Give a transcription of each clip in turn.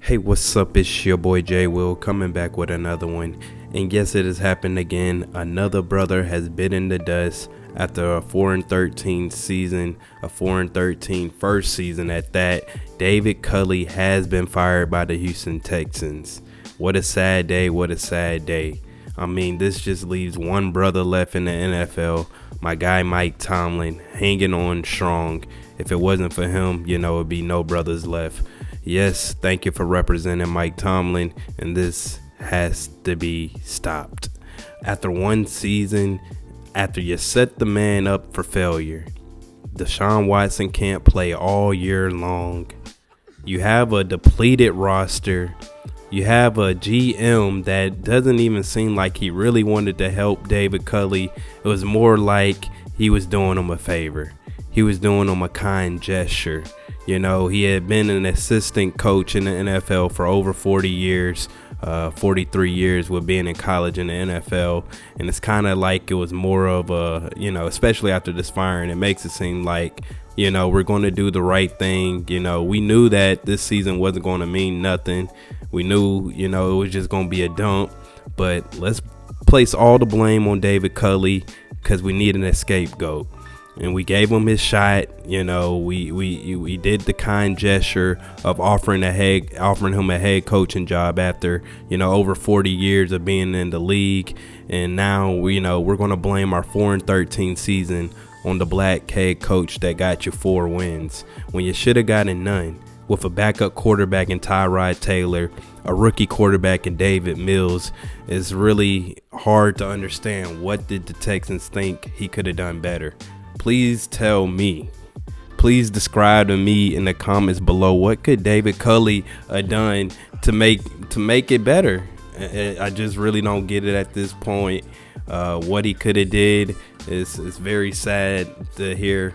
Hey, what's up? It's your boy J Will coming back with another one. And yes, it has happened again. Another brother has bitten the dust after a 4-13 season, a 4-13 first season at that. David Culley has been fired by the Houston Texans. What a sad day, what a sad day. I mean, this just leaves one brother left in the NFL, my guy Mike Tomlin, hanging on strong. If it wasn't for him, it'd be no brothers left. Yes, thank you for representing Mike Tomlin, and this has to be stopped. After one season, after you set the man up for failure, Deshaun Watson can't play all year long. You have a depleted roster. You have a GM that doesn't even seem like he really wanted to help David Culley. It was more like he was doing him a favor. He was doing him a kind gesture. He had been an assistant coach in the NFL for over 40 years, 43 years with being in college in the NFL. And it's kind of like it was more of a, especially after this firing, it makes it seem like, we're going to do the right thing. We knew that this season wasn't going to mean nothing. We knew, it was just going to be a dump. But let's place all the blame on David Culley because we need an scapegoat. And we gave him his shot. We did the kind gesture of offering him a head coaching job after, over 40 years of being in the league. And now, we're going to blame our 4-13 season on the black head coach that got you 4 wins when you should have gotten none, with a backup quarterback in Tyrod Taylor, a rookie quarterback in David Mills. It's really hard to understand, what did the Texans think he could have done better? Please tell me. Please describe to me in the comments below, what could David Culley have done to make it better? I just really don't get it at this point. What he could have did is very sad to hear.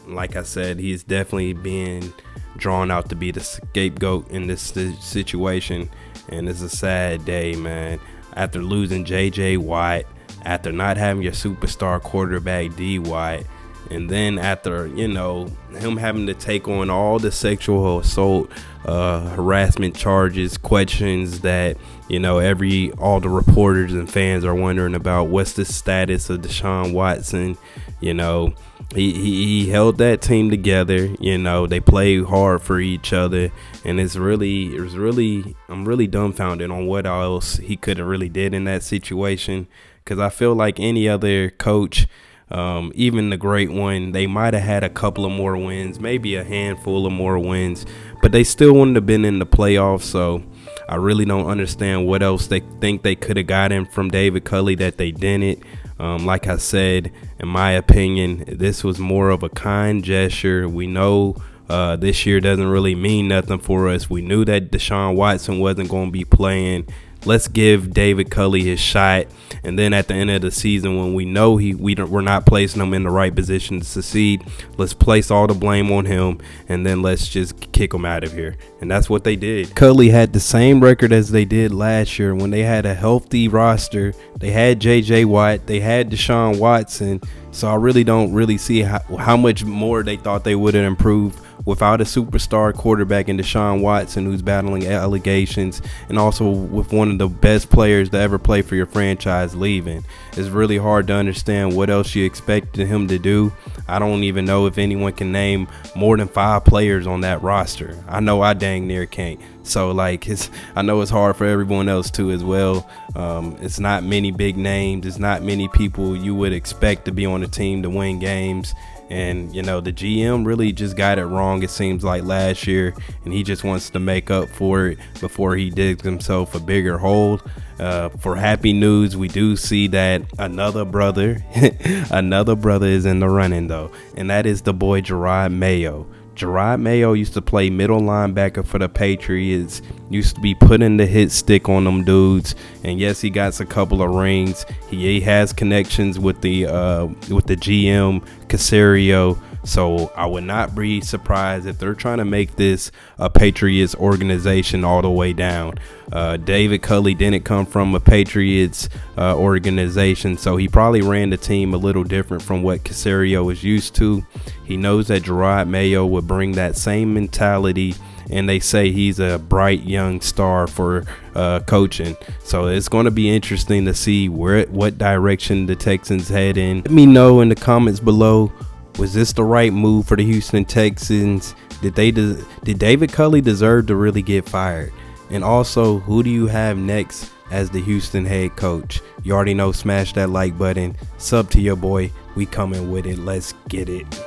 Like I said, he's definitely being drawn out to be the scapegoat in this situation, and it's a sad day, man. After losing J.J. Watt, after not having your superstar quarterback D. Watt, and then after him having to take on all the sexual assault, harassment charges, questions that all the reporters and fans are wondering about, what's the status of Deshaun Watson. He held that team together. They played hard for each other, and I'm really dumbfounded on what else he could have really did in that situation. Because I feel like any other coach, even the great one, they might have had a couple of more wins, maybe a handful of more wins, but they still wouldn't have been in the playoffs. So I really don't understand what else they think they could have gotten from David Culley that they didn't. Like I said, in my opinion, this was more of a kind gesture. We know this year doesn't really mean nothing for us. We knew that Deshaun Watson wasn't going to be playing. Let's give David Culley his shot, and then at the end of the season, when we know we're not placing him in the right position to succeed, let's place all the blame on him, and then let's just kick him out of here. And that's what they did. Culley had the same record as they did last year when they had a healthy roster. They had J.J. Watt, they had Deshaun Watson, so I really don't see how much more they thought they would have improved without a superstar quarterback in Deshaun Watson, who's battling allegations, and also with one of the best players to ever play for your franchise leaving. It's really hard to understand what else you expected him to do. I don't even know if anyone can name more than 5 players on that roster. I know I dang near can't. So I know it's hard for everyone else too as well. It's not many big names. It's not many people you would expect to be on a team to win games. And, the GM really just got it wrong, it seems like, last year. And he just wants to make up for it before he digs himself a bigger hole. For happy news, we do see that another brother is in the running, though. And that is the boy Jerod Mayo. Jerod Mayo used to play middle linebacker for the Patriots, used to be putting the hit stick on them dudes, and yes, he got a couple of rings. He has connections with the GM Caserio, so I would not be surprised if they're trying to make this a Patriots organization all the way down. David Culley didn't come from a Patriots organization, so he probably ran the team a little different from what Caserio is used to. He knows that Jerod Mayo would bring that same mentality and they say he's a bright young star for coaching. So it's going to be interesting to see what direction the Texans head in. Let me know in the comments below, was this the right move for the Houston Texans? Did David Culley deserve to really get fired? And also, who do you have next as the Houston head coach? You already know, smash that like button, sub to your boy. We coming with it. Let's get it.